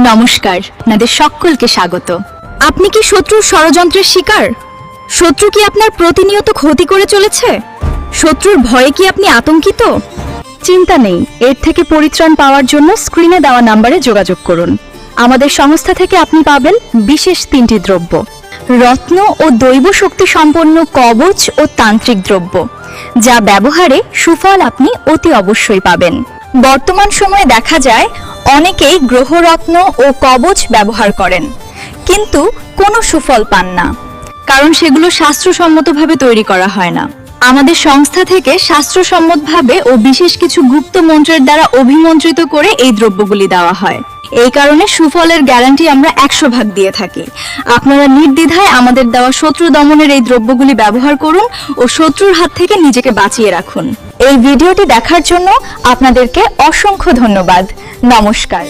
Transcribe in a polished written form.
নমস্কার, আপনাদের সকলকে স্বাগত। আপনি কি শত্রুর ষড়যন্ত্রের শিকার? শত্রু কি আপনার প্রতিনিয়ত ক্ষতি করে চলেছে? শত্রুর ভয়ে কি আপনি আতঙ্কিত? চিন্তা নেই, এর থেকে পরিত্রাণ পাওয়ার জন্য স্ক্রিনে দেওয়া নম্বরে যোগাযোগ করুন। আমাদের সংস্থা থেকে আপনি পাবেন বিশেষ 3টি দ্রব্য, রত্ন ও দৈব শক্তি সম্পন্ন কবচ ও তান্ত্রিক দ্রব্য, যা ব্যবহারে সুফল আপনি অতি অবশ্যই পাবেন। বর্তমান সময়ে দেখা যায় অনেকেই গ্রহরত্ন ও কবচ ব্যবহার করেন, কিন্তু কোনো সুফল পান না, কারণ সেগুলো শাস্ত্রসম্মতভাবে তৈরি করা হয় না। আমাদের সংস্থা থেকে শাস্ত্রসম্মতভাবে ও বিশেষ কিছু গুপ্ত মন্ত্রের দ্বারা অভিমন্ত্রিত করে এই দ্রব্যগুলি দেওয়া হয়। এই কারণে সুফলের গ্যারান্টি আমরা 100% দিয়ে থাকি। আপনারা নির্দ্বিধায় আমাদের দেওয়া শত্রু দমনের এই দ্রব্যগুলি ব্যবহার করুন ও শত্রুর হাত থেকে নিজেকে বাঁচিয়ে রাখুন। এই ভিডিওটি দেখার জন্য আপনাদেরকে অসংখ্য ধন্যবাদ। নমস্কার।